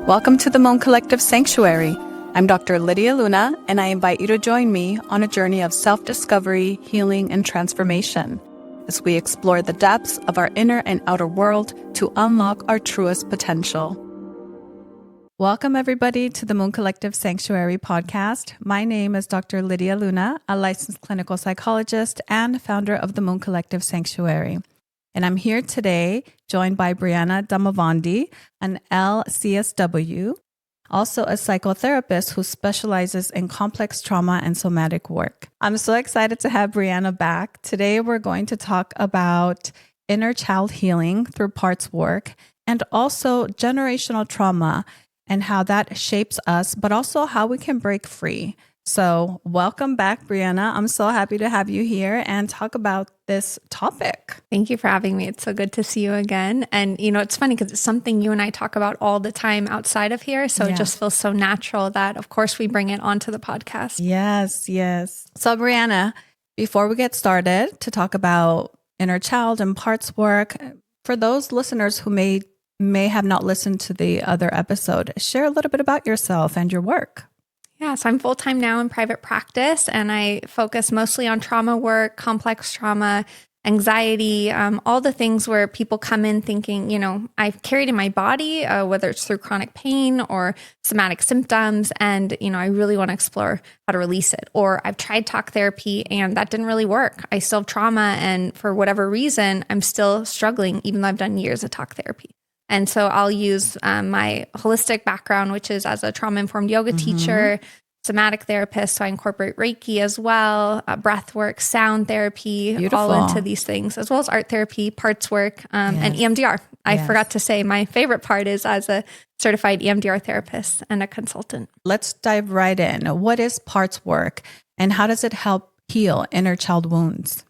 Welcome to the Moon Collective Sanctuary. I'm Dr. Lydia Luna, and I invite you to join me on a journey of self-discovery, healing, and transformation as we explore the depths of our inner and outer world to unlock our truest potential. Welcome, everybody, to the Moon Collective Sanctuary podcast. My name is Dr. Lydia Luna, a licensed clinical psychologist and founder of the Moon Collective Sanctuary. And I'm here today joined by Briana Damavandi, an LCSW, also a psychotherapist who specializes in complex trauma and somatic work. I'm so excited to have Briana back. Today, we're going to talk about inner child healing through parts work and also generational trauma and how that shapes us, but also how we can break free. So welcome back, Briana. I'm so happy to have you here and talk about this topic. Thank you for having me. It's so good to see you again. And, it's funny because it's something you and I talk about all the time outside of here. So It just feels so natural that, of course, we bring it onto the podcast. Yes. So, Briana, before we get started to talk about inner child and parts work, for those listeners who may have not listened to the other episode, share a little bit about yourself and your work. Yeah, so I'm full-time now in private practice, and I focus mostly on trauma work, complex trauma, anxiety, all the things where people come in thinking, I've carried in my body, whether it's through chronic pain or somatic symptoms, and, I really want to explore how to release it. Or I've tried talk therapy and that didn't really work. I still have trauma, and for whatever reason, I'm still struggling, even though I've done years of talk therapy. And so I'll use my holistic background, which is as a trauma-informed yoga teacher, somatic therapist. So I incorporate Reiki as well, breath work, sound therapy, all into these things, as well as art therapy, parts work, and EMDR. I forgot to say my favorite part is as a certified EMDR therapist and a consultant. Let's dive right in. What is parts work and how does it help heal inner child wounds?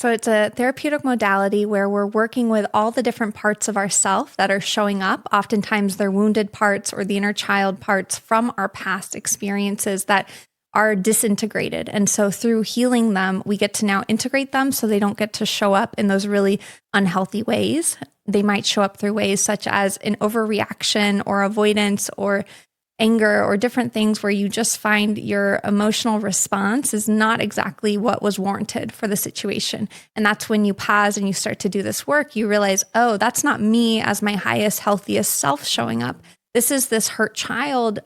So it's a therapeutic modality where we're working with all the different parts of ourself that are showing up. Oftentimes they're wounded parts or the inner child parts from our past experiences that are disintegrated. And so through healing them, we get to now integrate them so they don't get to show up in those really unhealthy ways. They might show up through ways such as an overreaction or avoidance or anger or different things where you just find your emotional response is not exactly what was warranted for the situation. And that's when you pause and you start to do this work, you realize, oh, that's not me as my highest, healthiest self showing up. This is this hurt child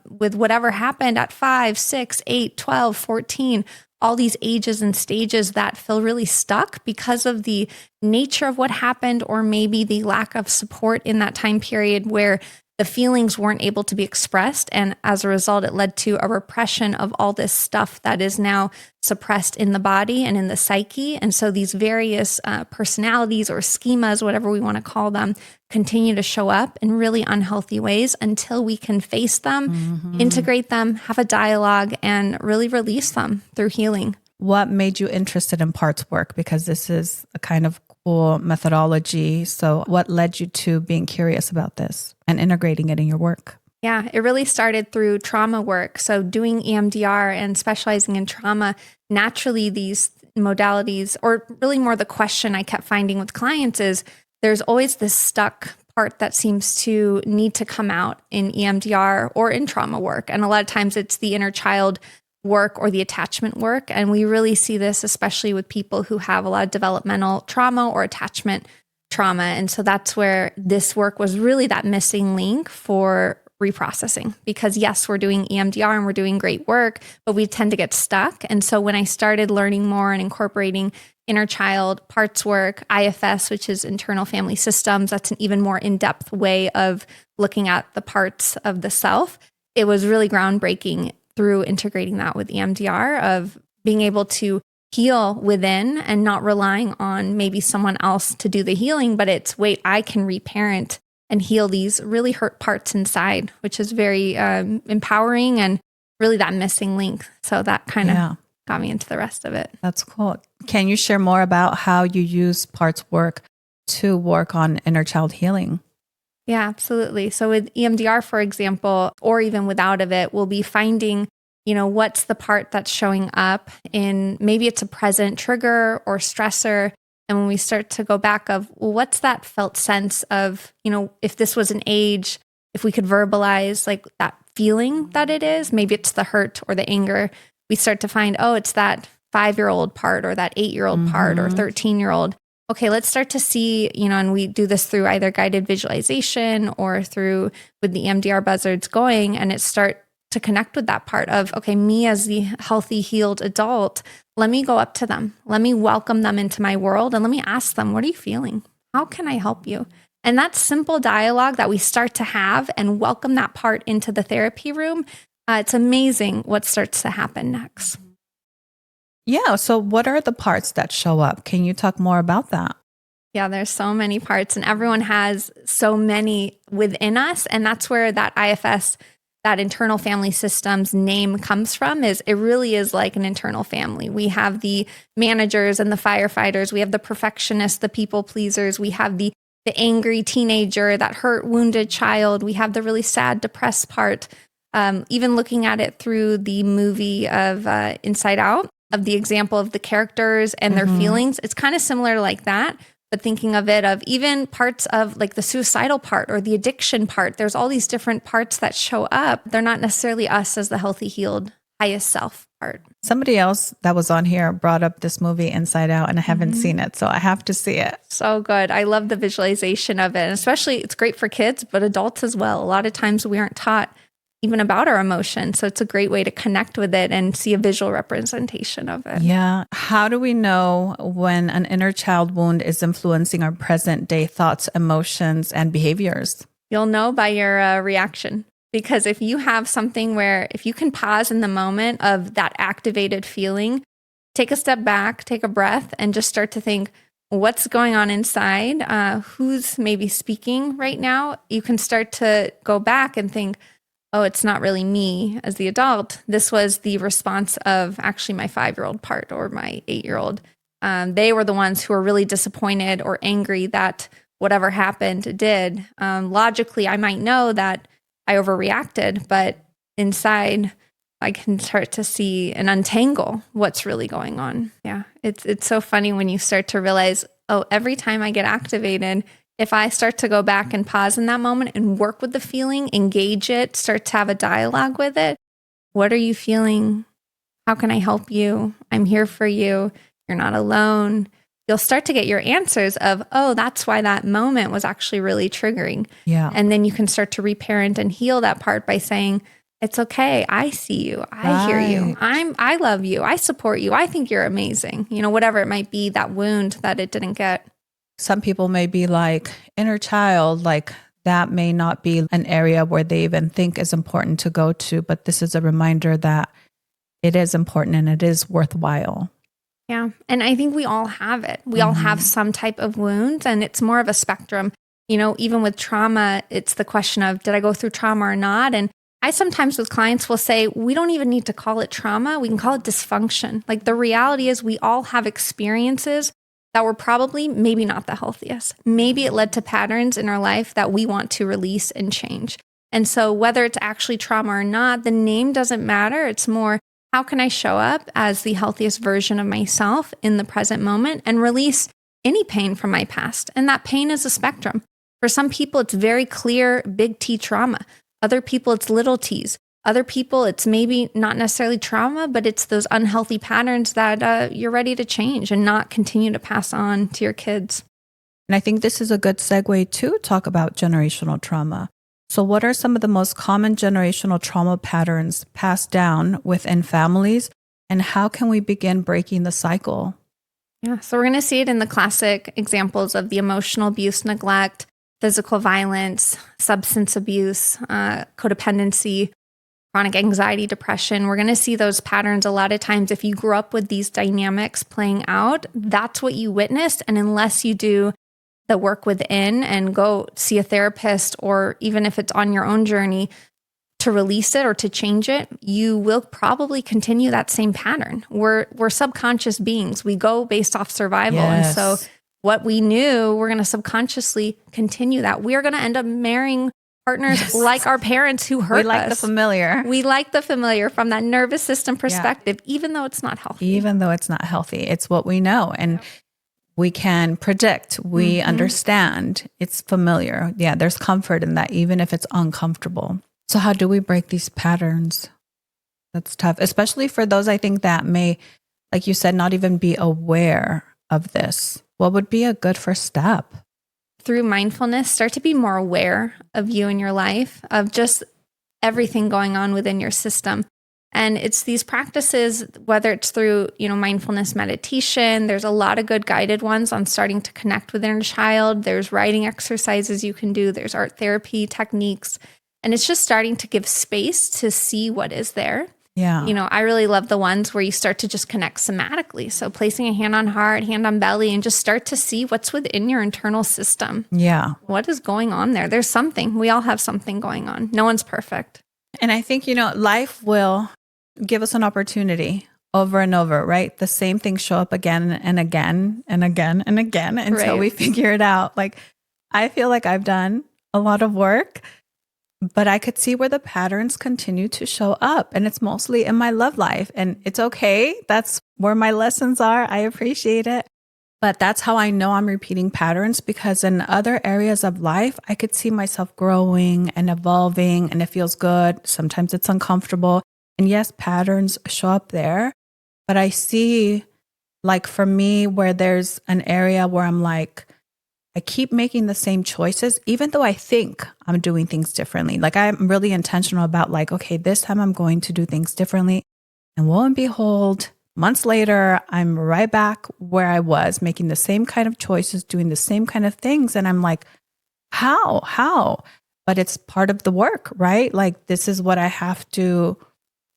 with whatever happened at 5, 6, 8, 12, 14, all these ages and stages that feel really stuck because of the nature of what happened, or maybe the lack of support in that time period where the feelings weren't able to be expressed. And as a result, it led to a repression of all this stuff that is now suppressed in the body and in the psyche. And so these various personalities or schemas, whatever we want to call them, continue to show up in really unhealthy ways until we can face them, integrate them, have a dialogue, and really release them through healing. What made you interested in parts work? Because this is a kind of cool methodology. So what led you to being curious about this and integrating it in your work? Yeah, it really started through trauma work. So doing EMDR and specializing in trauma, naturally these modalities, or really more the question I kept finding with clients is there's always this stuck part that seems to need to come out in EMDR or in trauma work. And a lot of times it's the inner child work or the attachment work. And we really see this, especially with people who have a lot of developmental trauma or attachment trauma. And so that's where this work was really that missing link for reprocessing, because yes, we're doing EMDR and we're doing great work, but we tend to get stuck. And so when I started learning more and incorporating inner child parts work, IFS, which is internal family systems, that's an even more in-depth way of looking at the parts of the self. It was really groundbreaking through integrating that with EMDR, of being able to heal within and not relying on maybe someone else to do the healing, but it's, wait, I can reparent and heal these really hurt parts inside, which is very empowering and really that missing link. So that kind of got me into the rest of it. That's cool. Can you share more about how you use parts work to work on inner child healing? Yeah, absolutely. So with EMDR, for example, or even without of it, we'll be finding, what's the part that's showing up in, maybe it's a present trigger or stressor. And when we start to go back of, well, what's that felt sense of, if this was an age, if we could verbalize like that feeling that it is, maybe it's the hurt or the anger, we start to find, oh, it's that 5-year-old part or that 8-year-old part or 13-year-old. Okay, let's start to see, and we do this through either guided visualization or through with the EMDR buzzards going, and it start to connect with that part of, okay, me as the healthy, healed adult, let me go up to them. Let me welcome them into my world and let me ask them, what are you feeling? How can I help you? And that simple dialogue that we start to have and welcome that part into the therapy room, it's amazing what starts to happen next. Yeah. So what are the parts that show up? Can you talk more about that? Yeah, there's so many parts and everyone has so many within us. And that's where that IFS, that internal family systems name comes from. Is it really is like an internal family. We have the managers and the firefighters. We have the perfectionists, the people pleasers. We have the angry teenager, that hurt, wounded child. We have the really sad, depressed part. Even looking at it through the movie of Inside Out, of the example of the characters and their feelings, it's kind of similar like that. But thinking of it of even parts of like the suicidal part or the addiction part, there's all these different parts that show up. They're not necessarily us as the healthy, healed, highest self part. Somebody else that was on here brought up this movie Inside Out, and I haven't seen it, so I have to see it. So good. I love the visualization of it. And especially it's great for kids, but adults as well. A lot of times we aren't taught even about our emotions. So it's a great way to connect with it and see a visual representation of it. Yeah. How do we know when an inner child wound is influencing our present day thoughts, emotions, and behaviors? You'll know by your reaction. Because if you have something where if you can pause in the moment of that activated feeling, take a step back, take a breath, and just start to think, what's going on inside? Who's maybe speaking right now? You can start to go back and think, oh, it's not really me as the adult. This was the response of actually my 5-year-old part or my 8-year-old. They were the ones who were really disappointed or angry that whatever happened did. Logically, I might know that I overreacted, but inside I can start to see and untangle what's really going on. Yeah, it's so funny when you start to realize, oh, every time I get activated, if I start to go back and pause in that moment and work with the feeling, engage it, start to have a dialogue with it. What are you feeling? How can I help you? I'm here for you. You're not alone. You'll start to get your answers of, oh, that's why that moment was actually really triggering. Yeah. And then you can start to reparent and heal that part by saying, it's okay. I see you. I hear you. I love you. I support you. I think you're amazing. Whatever it might be, that wound that it didn't get. Some people may be like, inner child, like that may not be an area where they even think is important to go to, but this is a reminder that it is important and it is worthwhile. Yeah. And I think we all have it. We all have some type of wound, and it's more of a spectrum. Even with trauma, it's the question of, did I go through trauma or not? And I sometimes with clients will say, we don't even need to call it trauma. We can call it dysfunction. Like the reality is we all have experiences that were probably maybe not the healthiest. Maybe it led to patterns in our life that we want to release and change. And so whether it's actually trauma or not, the name doesn't matter. It's more, how can I show up as the healthiest version of myself in the present moment and release any pain from my past? And that pain is a spectrum. For some people, it's very clear, big T trauma. Other people, it's little t's. Other people, it's maybe not necessarily trauma, but it's those unhealthy patterns that you're ready to change and not continue to pass on to your kids. And I think this is a good segue to talk about generational trauma. So what are some of the most common generational trauma patterns passed down within families, and how can we begin breaking the cycle? Yeah, so we're going to see it in the classic examples of the emotional abuse, neglect, physical violence, substance abuse, codependency, chronic anxiety, depression. We're going to see those patterns a lot of times. If you grew up with these dynamics playing out, that's what you witnessed. And unless you do the work within and go see a therapist, or even if it's on your own journey to release it or to change it, you will probably continue that same pattern. We're subconscious beings. We go based off survival. Yes. And so what we knew, we're going to subconsciously continue that. We are going to end up marrying partners like our parents who hurt us. We like the familiar. We like the familiar from that nervous system perspective, even though it's not healthy. Even though it's not healthy, it's what we know. And We can predict, we understand, it's familiar. Yeah, there's comfort in that, even if it's uncomfortable. So how do we break these patterns? That's tough, especially for those, I think, that may, like you said, not even be aware of this. What would be a good first step? Through mindfulness, start to be more aware of you and your life, of just everything going on within your system. And it's these practices, whether it's through, mindfulness meditation, there's a lot of good guided ones on starting to connect with inner child. There's writing exercises you can do. There's art therapy techniques. And it's just starting to give space to see what is there. Yeah. I really love the ones where you start to just connect somatically. So placing a hand on heart, hand on belly, and just start to see what's within your internal system. Yeah. What is going on there? There's something. We all have something going on. No one's perfect. And I think, life will give us an opportunity over and over, right? The same things show up again and again and again and again until we figure it out. Like, I feel like I've done a lot of work, but I could see where the patterns continue to show up. And it's mostly in my love life. And it's okay. That's where my lessons are. I appreciate it. But that's how I know I'm repeating patterns, because in other areas of life, I could see myself growing and evolving, and it feels good. Sometimes it's uncomfortable. And yes, patterns show up there. But I see, like for me, where there's an area where I'm like, I keep making the same choices, even though I think I'm doing things differently. Like I'm really intentional about like, okay, this time I'm going to do things differently. And lo and behold, months later, I'm right back where I was, making the same kind of choices, doing the same kind of things. And I'm like, how? But it's part of the work, right? Like this is what I have to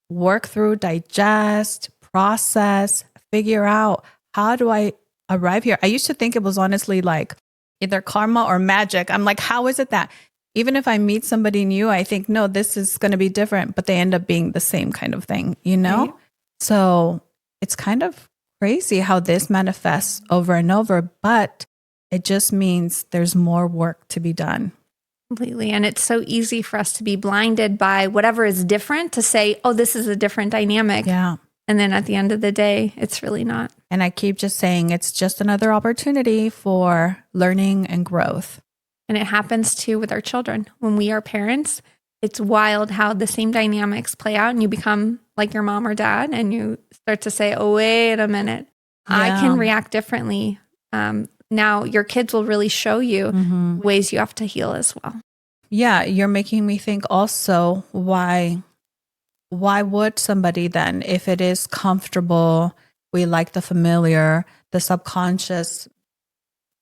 work through, digest, process, figure out. How do I arrive here? I used to think it was honestly like either karma or magic. I'm like, how is it that even if I meet somebody new, I think, no, this is going to be different, but they end up being the same kind of thing, Right. So it's kind of crazy how this manifests over and over, but it just means there's more work to be done. Completely. And it's so easy for us to be blinded by whatever is different to say, oh, this is a different dynamic. Yeah. And then at the end of the day, it's really not. And I keep just saying it's just another opportunity for learning and growth. And it happens too with our children. When we are parents, it's wild how the same dynamics play out and you become like your mom or dad and you start to say, oh, wait a minute, I can react differently. Now your kids will really show you ways you have to heal as well. Yeah, you're making me think also why would somebody then, if it is comfortable, we like the familiar, the subconscious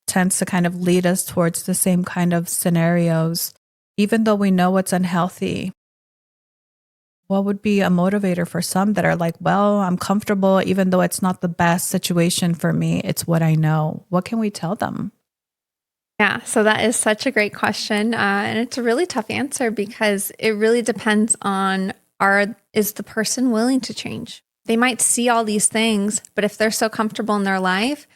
tends to kind of lead us towards the same kind of scenarios, even though we know it's unhealthy. What would be a motivator for some that are like, well, I'm comfortable, even though it's not the best situation for me, it's what I know. What can we tell them? Yeah, so that is such a great question. And it's a really tough answer because it really depends on is the person willing to change? They might see all these things, but if they're so comfortable in their life,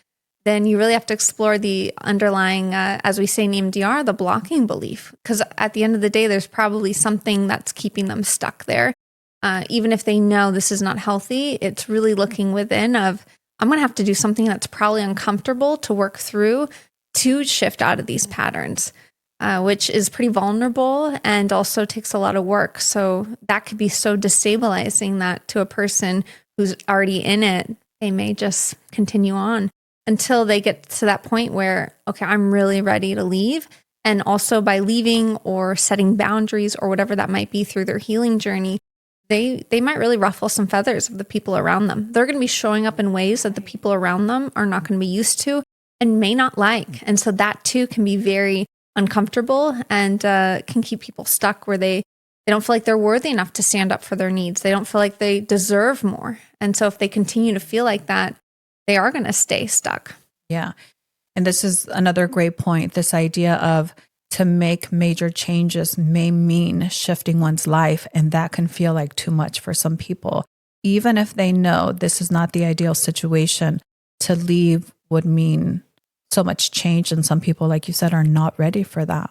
then you really have to explore the underlying, as we say in EMDR, the blocking belief. Because at the end of the day, there's probably something that's keeping them stuck there. Even if they know this is not healthy, it's really looking within of, I'm going to have to do something that's probably uncomfortable to work through to shift out of these patterns, which is pretty vulnerable and also takes a lot of work. So that could be so destabilizing that to a person who's already in it, they may just continue on until they get to that point where, okay, I'm really ready to leave. And also by leaving or setting boundaries or whatever that might be through their healing journey, they might really ruffle some feathers of the people around them. They're going to be showing up in ways that the people around them are not going to be used to and may not like. And so that too can be very uncomfortable and can keep people stuck where they don't feel like they're worthy enough to stand up for their needs. They don't feel like they deserve more. And so if they continue to feel like that, they are going to stay stuck. Yeah. And this is another great point. This idea of to make major changes may mean shifting one's life. And that can feel like too much for some people. Even if they know this is not the ideal situation, to leave would mean so much change. And some people, like you said, are not ready for that.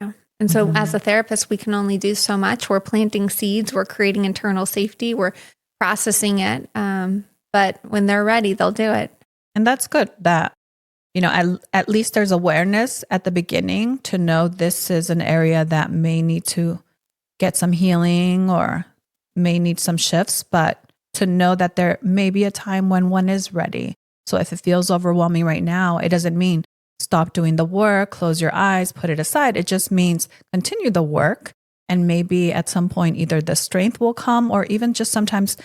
Yeah. And so as a therapist, we can only do so much. We're planting seeds. We're creating internal safety. We're processing it. But when they're ready, they'll do it. And that's good that at least there's awareness at the beginning to know this is an area that may need to get some healing or may need some shifts, but to know that there may be a time when one is ready. So if it feels overwhelming right now, it doesn't mean stop doing the work, close your eyes, put it aside. It just means continue the work. And maybe at some point, either the strength will come or even just sometimes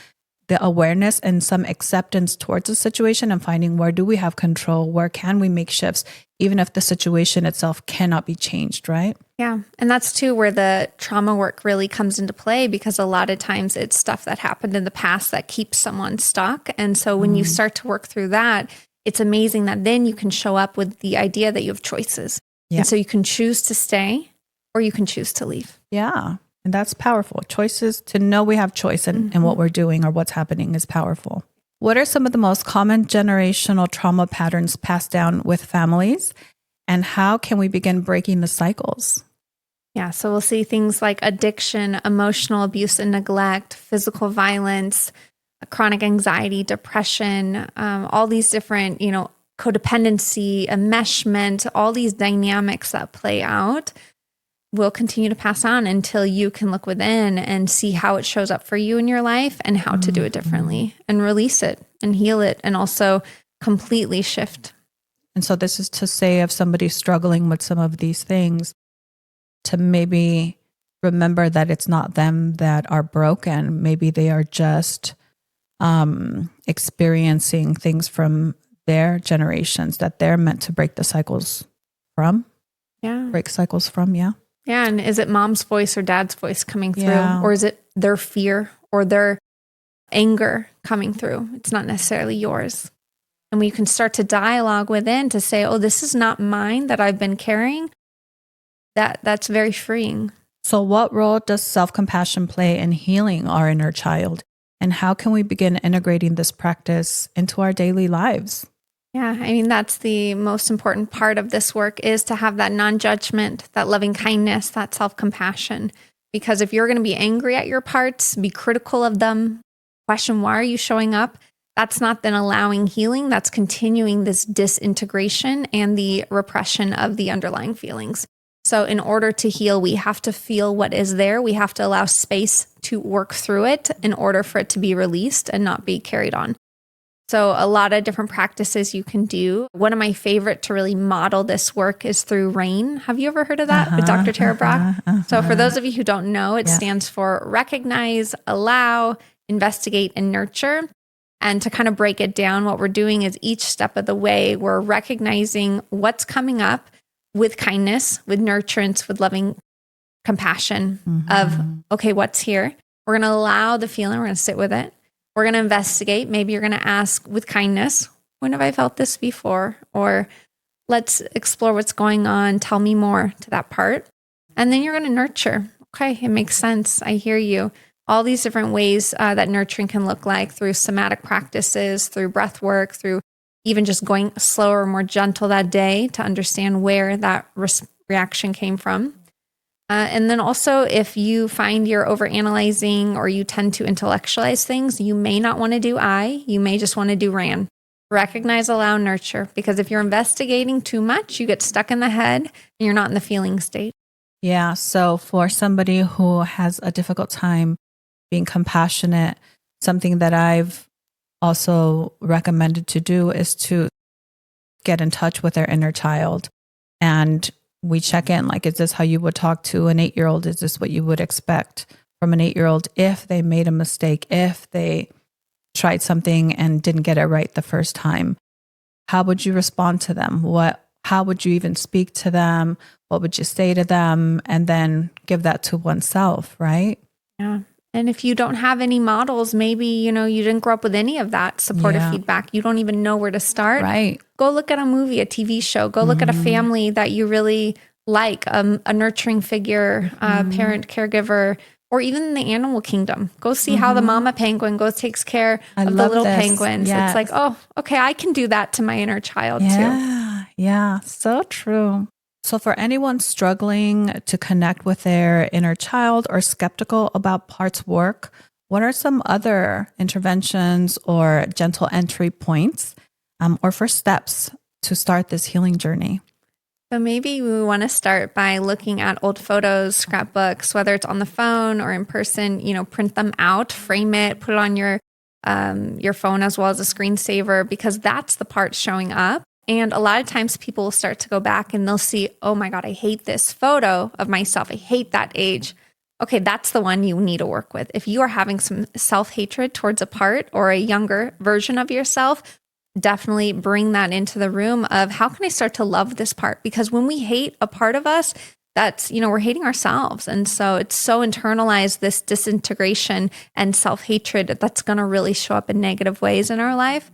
the awareness and some acceptance towards the situation and finding where do we have control? Where can we make shifts? Even if the situation itself cannot be changed, right? Yeah. And that's too where the trauma work really comes into play, because a lot of times it's stuff that happened in the past that keeps someone stuck. And so when you start to work through that, it's amazing that then you can show up with the idea that you have choices. Yeah. And so you can choose to stay or you can choose to leave. Yeah. And that's powerful. Choices, to know we have choice in what we're doing or what's happening is powerful. What are some of the most common generational trauma patterns passed down with families? And how can we begin breaking the cycles? Yeah, so we'll see things like addiction, emotional abuse and neglect, physical violence, chronic anxiety, depression, all these different, codependency, enmeshment, all these dynamics that play out will continue to pass on until you can look within and see how it shows up for you in your life and how to do it differently and release it and heal it and also completely shift. And so this is to say, if somebody's struggling with some of these things, to maybe remember that it's not them that are broken. Maybe they are just experiencing things from their generations that they're meant to break the cycles from. Yeah. Break cycles from, yeah. Yeah. And is it mom's voice or dad's voice coming through? Yeah. Or is it their fear or their anger coming through? It's not necessarily yours. And we can start to dialogue within to say, oh, this is not mine that I've been carrying. That's very freeing. So what role does self-compassion play in healing our inner child? And how can we begin integrating this practice into our daily lives? Yeah, I mean, that's the most important part of this work, is to have that non-judgment, that loving kindness, that self-compassion. Because if you're going to be angry at your parts, be critical of them, question why are you showing up, that's not then allowing healing. That's continuing this disintegration and the repression of the underlying feelings. So in order to heal, we have to feel what is there. We have to allow space to work through it in order for it to be released and not be carried on. So a lot of different practices you can do. One of my favorite to really model this work is through RAIN. Have you ever heard of that with Dr. Tara Brach? So for those of you who don't know, it stands for recognize, allow, investigate, and nurture. And to kind of break it down, what we're doing is each step of the way, we're recognizing what's coming up with kindness, with nurturance, with loving compassion of, okay, what's here? We're going to allow the feeling. We're going to sit with it. We're going to investigate. Maybe you're going to ask with kindness, when have I felt this before? Or let's explore what's going on. Tell me more to that part. And then you're going to nurture. Okay, it makes sense. I hear you. All these different ways that nurturing can look like through somatic practices, through breath work, through even just going slower, more gentle that day to understand where that reaction came from. And then also, if you find you're overanalyzing or you tend to intellectualize things, you may not want to do I, you may just want to do RAN. Recognize, allow, nurture. Because if you're investigating too much, you get stuck in the head and you're not in the feeling state. Yeah. So for somebody who has a difficult time being compassionate, something that I've also recommended to do is to get in touch with their inner child. And we check in, like, is this how you would talk to an 8-year-old? Is this what you would expect from an 8-year-old if they made a mistake, if they tried something and didn't get it right the first time? How would you respond to them? How would you even speak to them? What would you say to them? And then give that to oneself, right? Yeah. And if you don't have any models, maybe, you didn't grow up with any of that supportive feedback. You don't even know where to start. Right. Go look at a movie, a TV show. Go look at a family that you really like, a nurturing figure, parent, caregiver, or even the animal kingdom. Go see how the mama penguin takes care of the little penguins. Yes. It's like, oh, okay, I can do that to my inner child too. Yeah, so true. So for anyone struggling to connect with their inner child or skeptical about parts work, what are some other interventions or gentle entry points or first steps to start this healing journey? So maybe we want to start by looking at old photos, scrapbooks, whether it's on the phone or in person, print them out, frame it, put it on your phone as well as a screensaver, because that's the part showing up. And a lot of times people will start to go back and they'll see, oh my God, I hate this photo of myself. I hate that age. Okay, that's the one you need to work with. If you are having some self-hatred towards a part or a younger version of yourself, definitely bring that into the room of how can I start to love this part? Because when we hate a part of us, that's, we're hating ourselves. And so it's so internalized, this disintegration and self-hatred, that's going to really show up in negative ways in our life.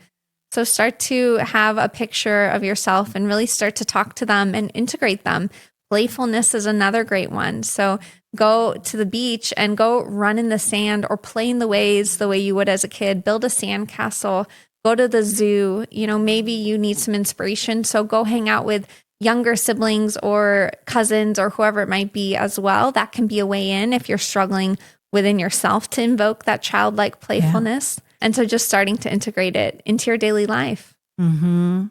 So start to have a picture of yourself and really start to talk to them and integrate them. Playfulness is another great one. So go to the beach and go run in the sand or play in the waves the way you would as a kid. Build a sandcastle. Go to the zoo. Maybe you need some inspiration. So go hang out with younger siblings or cousins or whoever it might be as well. That can be a way in if you're struggling within yourself to invoke that childlike playfulness. Yeah. And so just starting to integrate it into your daily life. Mm-hmm.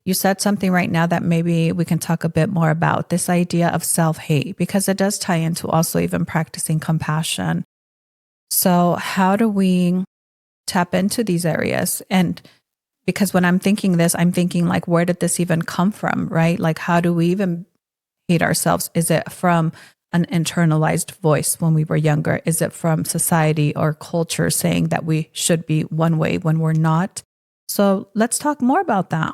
You said something right now that maybe we can talk a bit more about, this idea of self-hate, because it does tie into also even practicing compassion. So how do we tap into these areas? And because when I'm thinking this, I'm thinking like, where did this even come from, right? Like, how do we even hate ourselves? Is it from an internalized voice when we were younger? Is it from society or culture saying that we should be one way when we're not? So let's talk more about that.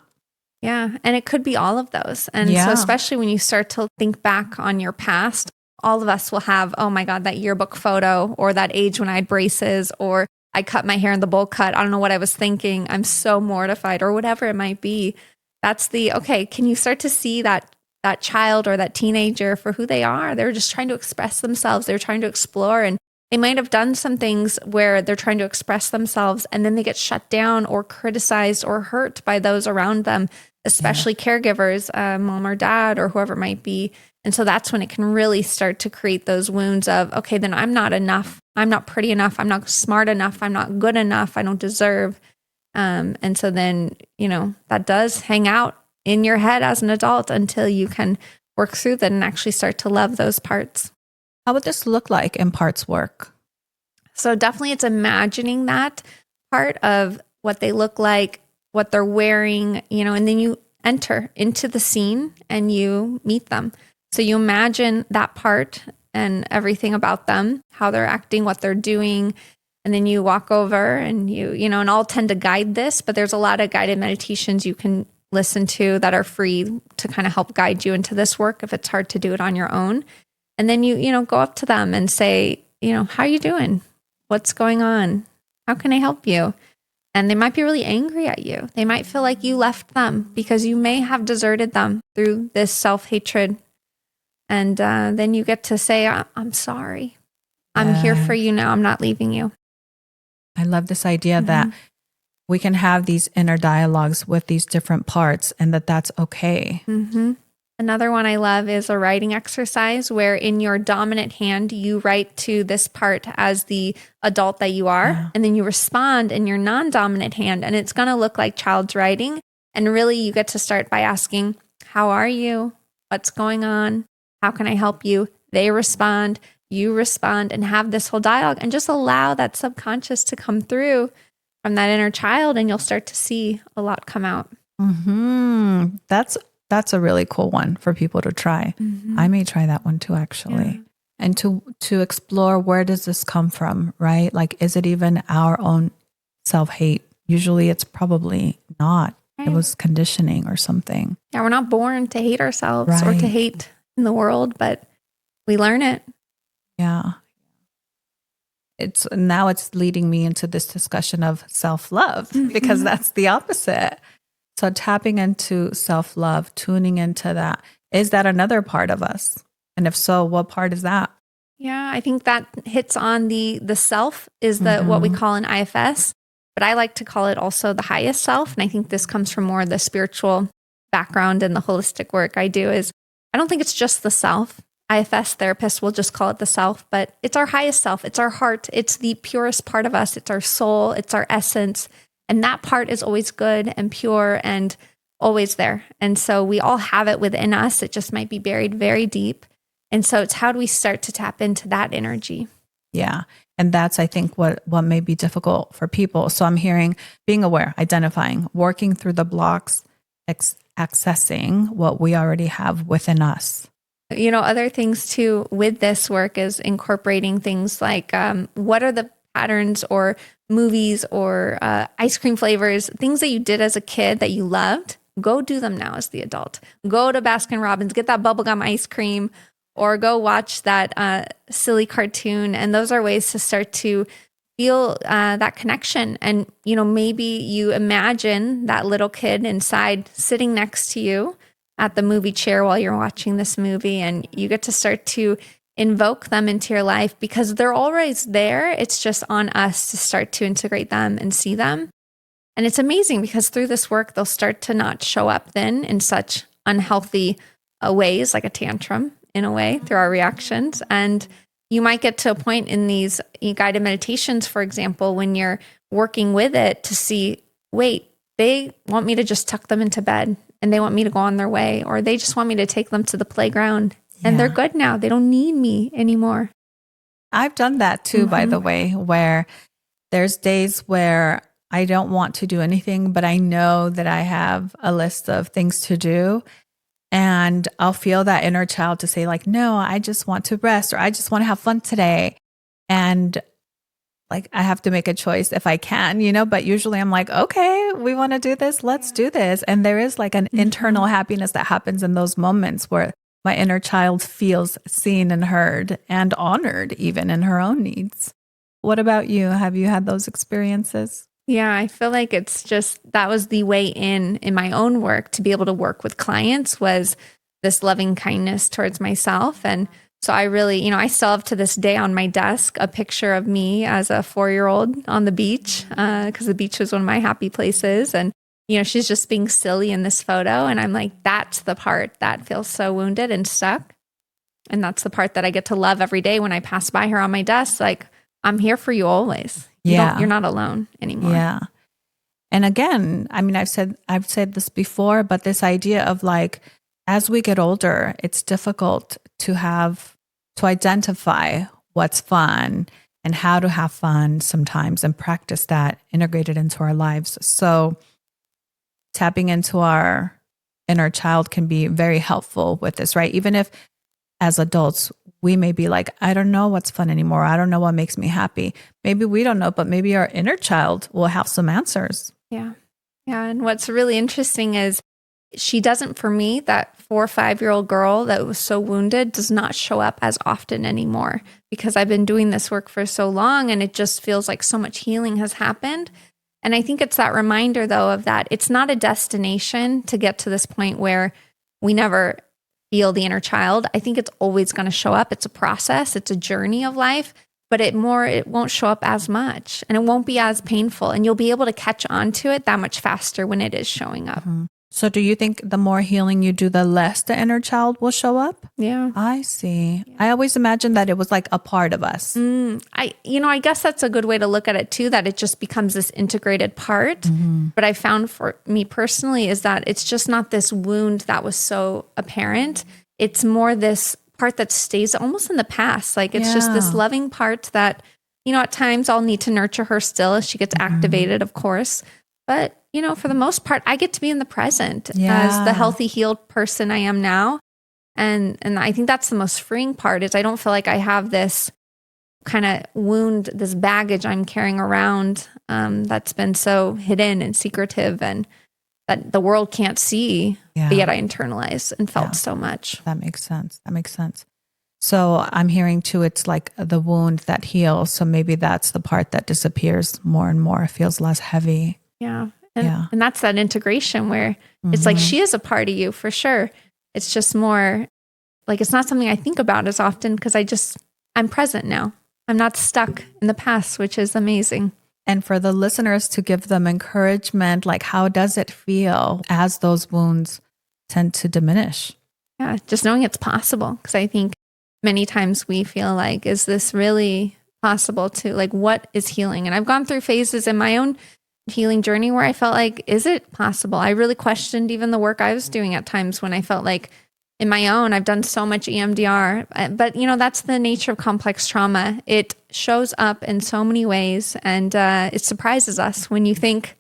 Yeah. And it could be all of those. And so especially when you start to think back on your past, all of us will have, oh my God, that yearbook photo or that age when I had braces or I cut my hair in the bowl cut. I don't know what I was thinking. I'm so mortified or whatever it might be. That's okay, can you start to see that child or that teenager for who they are? They're just trying to express themselves. They're trying to explore. And they might have done some things where they're trying to express themselves and then they get shut down or criticized or hurt by those around them, especially caregivers, mom or dad or whoever it might be. And so that's when it can really start to create those wounds of, okay, then I'm not enough. I'm not pretty enough. I'm not smart enough. I'm not good enough. I don't deserve. And so then, that does hang out in your head as an adult until you can work through that and actually start to love those parts. How would this look like in parts work? So definitely it's imagining that part of what they look like, what they're wearing, and then you enter into the scene and you meet them. So you imagine that part and everything about them, how they're acting, what they're doing. And then you walk over and and I'll tend to guide this, but there's a lot of guided meditations you can listen to that are free to kind of help guide you into this work if it's hard to do it on your own. And then you go up to them and say, how are you doing? What's going on? How can I help you? And they might be really angry at you. They might feel like you left them because you may have deserted them through this self-hatred. And then you get to say, I'm sorry. I'm here for you now. I'm not leaving you. I love this idea that we can have these inner dialogues with these different parts and that's okay. Mm-hmm. Another one I love is a writing exercise where in your dominant hand, you write to this part as the adult that you are, and then you respond in your non-dominant hand, and it's going to look like child's writing. And really you get to start by asking, how are you? What's going on? How can I help you? They respond, you respond, and have this whole dialogue and just allow that subconscious to come through from that inner child, and you'll start to see a lot come out. Mm-hmm. That's a really cool one for people to try. Mm-hmm. I may try that one too, actually. Yeah. And to explore, where does this come from, right? Like, is it even our own self-hate? Usually it's probably not. Right. It was conditioning or something. Yeah, we're not born to hate ourselves or to hate in the world, but we learn it. Yeah. Now it's leading me into this discussion of self-love because that's the opposite. So tapping into self-love, tuning into that, is that another part of us? And if so, what part is that? Yeah, I think that hits on the self is what we call an IFS, but I like to call it also the highest self. And I think this comes from more the spiritual background and the holistic work I do is I don't think it's just the self. IFS therapists will just call it the self, but it's our highest self. It's our heart. It's the purest part of us. It's our soul. It's our essence. And that part is always good and pure and always there. And so we all have it within us. It just might be buried very deep. And so it's how do we start to tap into that energy? Yeah. And that's, I think, what may be difficult for people. So I'm hearing being aware, identifying, working through the blocks, accessing what we already have within us. Other things too with this work is incorporating things like what are the patterns or movies or ice cream flavors, things that you did as a kid that you loved. Go do them now as the adult. Go to Baskin Robbins, get that bubblegum ice cream, or go watch that silly cartoon. And those are ways to start to feel that connection. And, maybe you imagine that little kid inside sitting next to you at the movie chair while you're watching this movie, and you get to start to invoke them into your life because they're always there. It's just on us to start to integrate them and see them. And it's amazing because through this work, they'll start to not show up then in such unhealthy ways, like a tantrum in a way through our reactions. And you might get to a point in these guided meditations, for example, when you're working with it to see, wait, they want me to just tuck them into bed and they want me to go on their way, or they just want me to take them to the playground and they're good now. They don't need me anymore. I've done that too, by the way, where there's days where I don't want to do anything, but I know that I have a list of things to do. And I'll feel that inner child to say like, no, I just want to rest, or I just want to have fun today. And like, I have to make a choice if I can, but usually I'm like, okay, we want to do this. Let's do this. And there is like an internal happiness that happens in those moments where my inner child feels seen and heard and honored even in her own needs. What about you? Have you had those experiences? Yeah, I feel like it's just, that was the way in my own work to be able to work with clients was this loving kindness towards myself. And so I really, I still have to this day on my desk a picture of me as a 4-year-old on the beach because the beach was one of my happy places. And, she's just being silly in this photo. And I'm like, that's the part that feels so wounded and stuck. And that's the part that I get to love every day when I pass by her on my desk. Like, I'm here for you always. You're not alone anymore. Yeah. And again, I mean, I've said this before, but this idea of like, as we get older, it's difficult to identify what's fun and how to have fun sometimes and practice that integrated into our lives. So tapping into our inner child can be very helpful with this, right? Even if as adults, we may be like, I don't know what's fun anymore. I don't know what makes me happy. Maybe we don't know, but maybe our inner child will have some answers. Yeah. Yeah. And what's really interesting is she doesn't, for me, that 4 or 5-year-old girl that was so wounded does not show up as often anymore because I've been doing this work for so long and it just feels like so much healing has happened. And I think it's that reminder though of that it's not a destination to get to this point where we never feel the inner child. I think it's always going to show up. It's a process. It's a journey of life, but it won't show up as much and it won't be as painful and you'll be able to catch on to it that much faster when it is showing up. Mm-hmm. So do you think the more healing you do, the less the inner child will show up? Yeah. I see. Yeah. I always imagined that it was like a part of us. I guess that's a good way to look at it too, that it just becomes this integrated part. Mm-hmm. But I found for me personally is that it's just not this wound that was so apparent. It's more this part that stays almost in the past. Like it's just this loving part that, at times I'll need to nurture her still as she gets activated, of course. But, for the most part, I get to be in the present as the healthy, healed person I am now. And I think that's the most freeing part is I don't feel like I have this kind of wound, this baggage I'm carrying around that's been so hidden and secretive and that the world can't see, but yet I internalized and felt so much. That makes sense. So I'm hearing too, it's like the wound that heals. So maybe that's the part that disappears more and more. It feels less heavy. Yeah. And that's that integration where it's like she is a part of you for sure. It's just more like it's not something I think about as often because I'm present now. I'm not stuck in the past, which is amazing. And for the listeners to give them encouragement, like how does it feel as those wounds tend to diminish? Yeah, just knowing it's possible. Because I think many times we feel like, is this really possible to like, what is healing? And I've gone through phases in my own healing journey where I felt like, is it possible? I really questioned even the work I was doing at times when I felt like in my own, I've done so much EMDR, but that's the nature of complex trauma. It shows up in so many ways, and it surprises us when you think,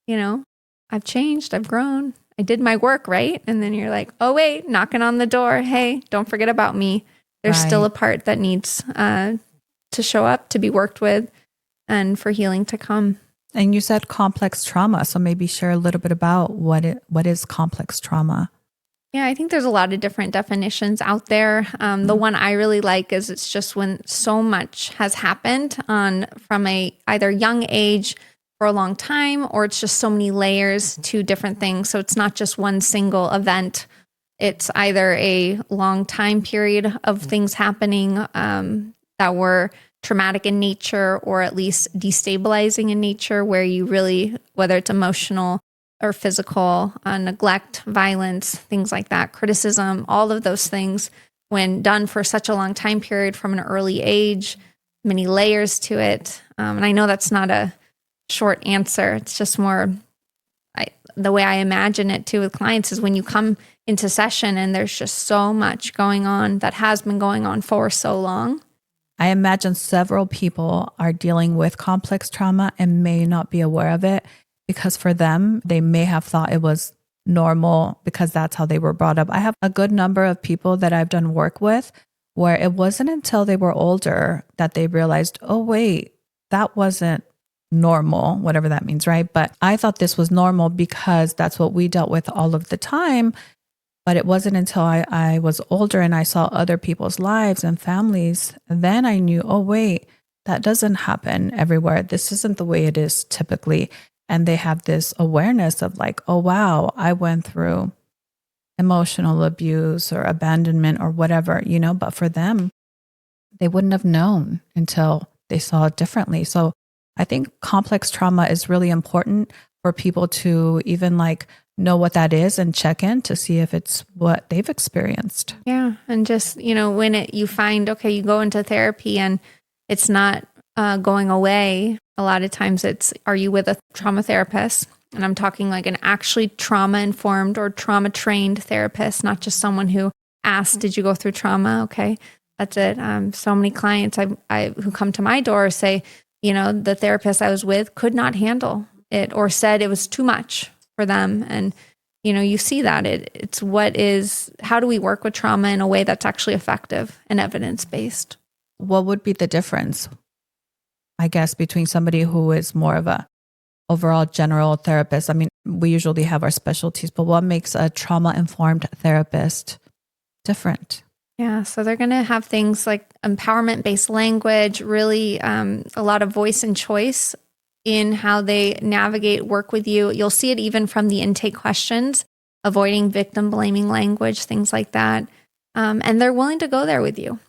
I've changed, I've grown, I did my work, right? And then you're like, oh wait, knocking on the door. Hey, don't forget about me. There's still a part that needs to show up, to be worked with, and for healing to come. And you said complex trauma, so maybe share a little bit about what is complex trauma. Yeah, I think there's a lot of different definitions out there. The one I really like is it's just when so much has happened from a either young age for a long time, or it's just so many layers to different things. So it's not just one single event. It's either a long time period of things happening that were traumatic in nature, or at least destabilizing in nature, where you really, whether it's emotional or physical, neglect, violence, things like that, criticism, all of those things, when done for such a long time period from an early age, many layers to it. And I know that's not a short answer. It's just more the way I imagine it too with clients is when you come into session and there's just so much going on that has been going on for so long. I imagine several people are dealing with complex trauma and may not be aware of it, because for them, they may have thought it was normal because that's how they were brought up. I have a good number of people that I've done work with where it wasn't until they were older that they realized, oh, wait, that wasn't normal, whatever that means, right? But I thought this was normal because that's what we dealt with all of the time. But it wasn't until I was older and I saw other people's lives and families, then I knew, oh, wait, that doesn't happen everywhere. This isn't the way it is typically. And they have this awareness of like, oh, wow, I went through emotional abuse or abandonment or whatever, but for them, they wouldn't have known until they saw it differently. So I think complex trauma is really important for people to even know what that is and check in to see if it's what they've experienced. Yeah. And just, when you find, okay, you go into therapy and it's not going away. A lot of times are you with a trauma therapist? And I'm talking like an actually trauma-informed or trauma-trained therapist, not just someone who asked, did you go through trauma? Okay, that's it. So many clients who come to my door say, the therapist I was with could not handle it or said it was too much for them. And, you see that how do we work with trauma in a way that's actually effective and evidence-based? What would be the difference, I guess, between somebody who is more of a overall general therapist? I mean, we usually have our specialties, but what makes a trauma-informed therapist different? Yeah, so they're going to have things like empowerment-based language, really a lot of voice and choice in how they navigate work with you. You'll see it even from the intake questions, avoiding victim-blaming language, things like that. And they're willing to go there with you.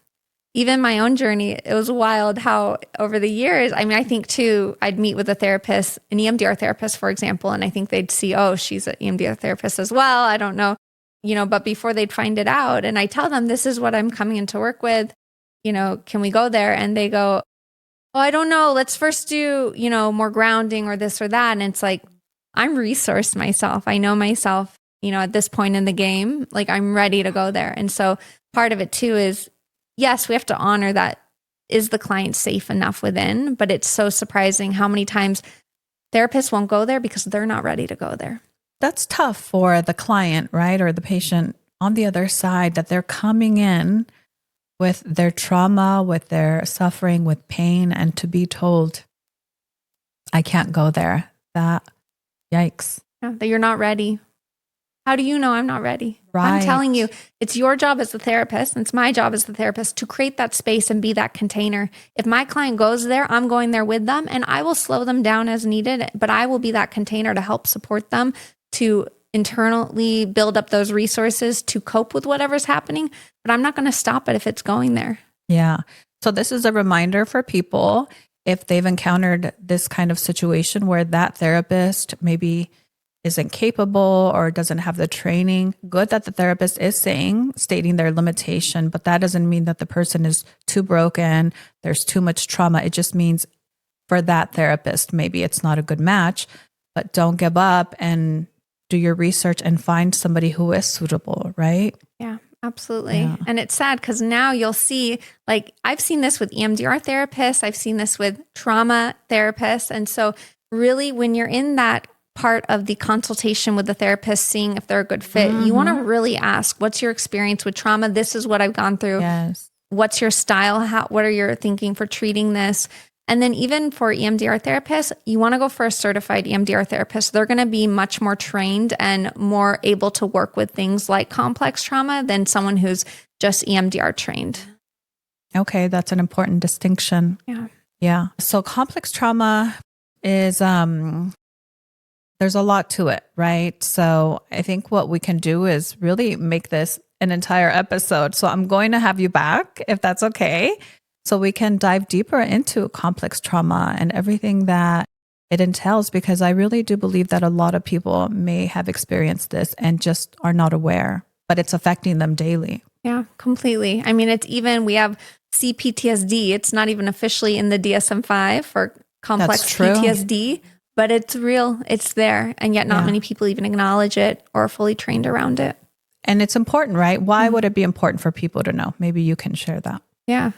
Even my own journey, it was wild how over the years, I think too, I'd meet with a therapist, an EMDR therapist, for example, and I think they'd see, oh, she's an EMDR therapist as well. I don't know, but before they'd find it out, and I tell them, this is what I'm coming into work with, can we go there? And they go, oh, I don't know. Let's first do, more grounding or this or that. And it's like, I'm resourced myself. I know myself, at this point in the game, like I'm ready to go there. And so part of it too is, yes, we have to honor that. Is the client safe enough within? But it's so surprising how many times therapists won't go there because they're not ready to go there. That's tough for the client, right? Or the patient on the other side, that they're coming in with their trauma, with their suffering, with pain, and to be told, I can't go there. Yikes. Yeah, that you're not ready. How do you know I'm not ready? Right. I'm telling you, it's your job as the therapist, and it's my job as the therapist to create that space and be that container. If my client goes there, I'm going there with them, and I will slow them down as needed, but I will be that container to help support them to internally build up those resources to cope with whatever's happening. But I'm not going to stop it if it's going there. Yeah. So this is a reminder for people, if they've encountered this kind of situation where that therapist maybe isn't capable or doesn't have the training. Good that the therapist is stating their limitation, but that doesn't mean that the person is too broken, there's too much trauma. It just means for that therapist, maybe it's not a good match. but don't give up and do your research and find somebody who is suitable, right? Yeah, absolutely. Yeah. And it's sad because now you'll see, like, I've seen this with EMDR therapists, I've seen this with trauma therapists. And so really when you're in that part of the consultation with the therapist, seeing if they're a good fit, you want to really ask, what's your experience with trauma? This is what I've gone through. Yes. What's your style? What are your thinking for treating this? And then even for EMDR therapists, you want to go for a certified EMDR therapist. They're going to be much more trained and more able to work with things like complex trauma than someone who's just EMDR trained. Okay, that's an important distinction. Yeah. Yeah. So complex trauma is, there's a lot to it, right? So I think what we can do is really make this an entire episode. So I'm going to have you back, if that's okay, so we can dive deeper into complex trauma and everything that it entails, because I really do believe that a lot of people may have experienced this and just are not aware, but it's affecting them daily. Yeah, completely. I mean, it's even, we have CPTSD. It's not even officially in the DSM-5 for complex PTSD, but it's real. It's there. And yet not many people even acknowledge it or are fully trained around it. And it's important, right? Why would it be important for people to know? Maybe you can share that. Yeah.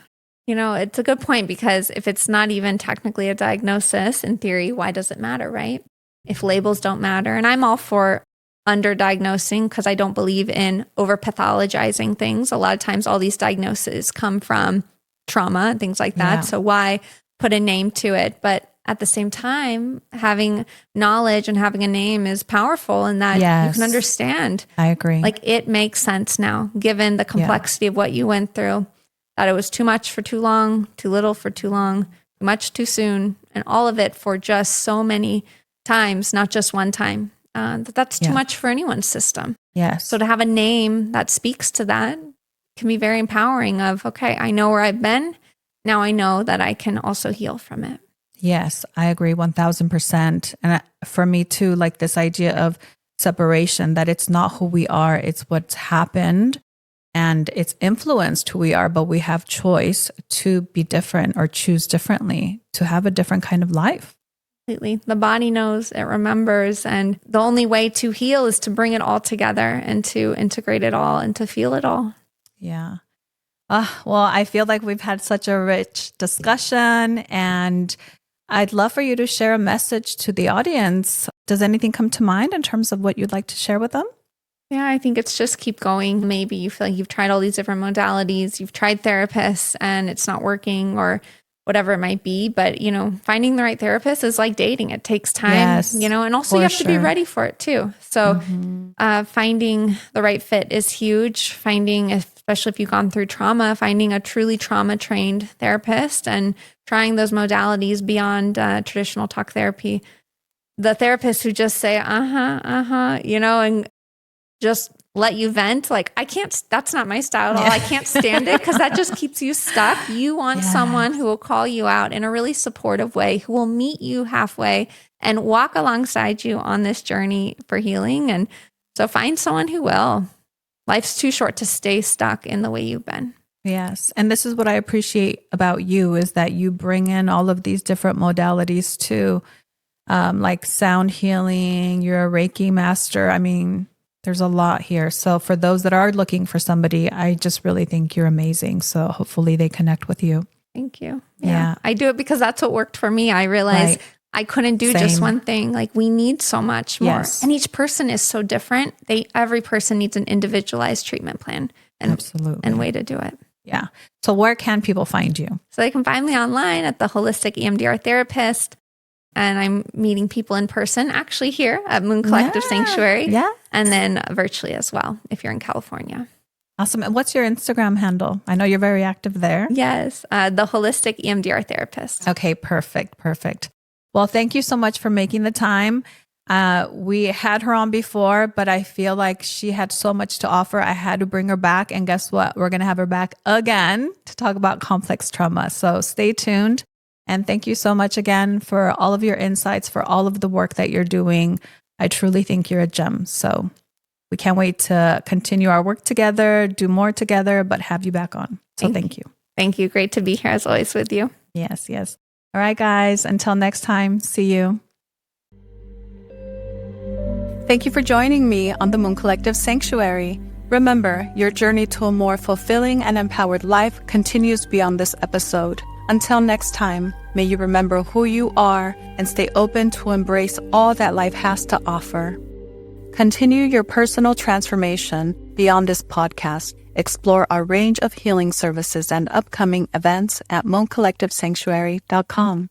You know, it's a good point, because if it's not even technically a diagnosis, in theory, why does it matter, right? If labels don't matter. And I'm all for underdiagnosing, because I don't believe in over-pathologizing things. A lot of times all these diagnoses come from trauma and things like that. Yeah. So why put a name to it? But at the same time, having knowledge and having a name is powerful in that you can understand. I agree. Like, it makes sense now, given the complexity of what you went through, that it was too much for too long, too little for too long, too much too soon, and all of it for just so many times, not just one time. That's too much for anyone's system. Yes. So to have a name that speaks to that can be very empowering of, okay, I know where I've been. Now I know that I can also heal from it. Yes, I agree 1000%. And for me too, like this idea of separation, that it's not who we are, it's what's happened and it's influenced who we are, but we have choice to be different or choose differently, to have a different kind of life. Completely. The body knows, it remembers, and the only way to heal is to bring it all together and to integrate it all and to feel it all. Yeah. Well, I feel like we've had such a rich discussion, and I'd love for you to share a message to the audience. Does anything come to mind in terms of what you'd like to share with them? Yeah, I think it's just keep going. Maybe you feel like you've tried all these different modalities, you've tried therapists and it's not working, or whatever it might be. But, you know, finding the right therapist is like dating. It takes time, you know, and also you have to be ready for it too. So finding the right fit is huge. Finding, especially if you've gone through trauma, finding a truly trauma-trained therapist and trying those modalities beyond traditional talk therapy. The therapists who just say, you know, and just let you vent. Like, that's not my style at all. I can't stand it, because that just keeps you stuck. You want someone who will call you out in a really supportive way, who will meet you halfway and walk alongside you on this journey for healing. And so find someone who will. Life's too short to stay stuck in the way you've been. Yes. And this is what I appreciate about you, is that you bring in all of these different modalities too, like sound healing, you're a Reiki master. I mean, there's a lot here. So for those that are looking for somebody, I just really think you're amazing. So hopefully they connect with you. Thank you. Yeah. I do it because that's what worked for me. I realized I couldn't do just one thing. Like, we need so much more. Yes. And each person is so different. Every person needs an individualized treatment plan and way to do it. Yeah. So where can people find you? So they can find me online at the Holistic EMDR Therapist. And I'm meeting people in person, actually here at Moon Collective Sanctuary. Yeah. And then virtually as well, if you're in California. Awesome. And what's your Instagram handle? I know you're very active there. Yes. The Holistic EMDR Therapist. Okay. Perfect. Well, thank you so much for making the time. We had her on before, but I feel like she had so much to offer. I had to bring her back. And guess what? We're going to have her back again to talk about complex trauma. So stay tuned. And thank you so much again for all of your insights, for all of the work that you're doing. I truly think you're a gem. So we can't wait to continue our work together, do more together, but have you back on. So thank you. Thank you. Great to be here as always with you. Yes. All right, guys. Until next time, see you. Thank you for joining me on the Moon Collective Sanctuary. Remember, your journey to a more fulfilling and empowered life continues beyond this episode. Until next time, may you remember who you are and stay open to embrace all that life has to offer. Continue your personal transformation beyond this podcast. Explore our range of healing services and upcoming events at mooncollectivesanctuary.com.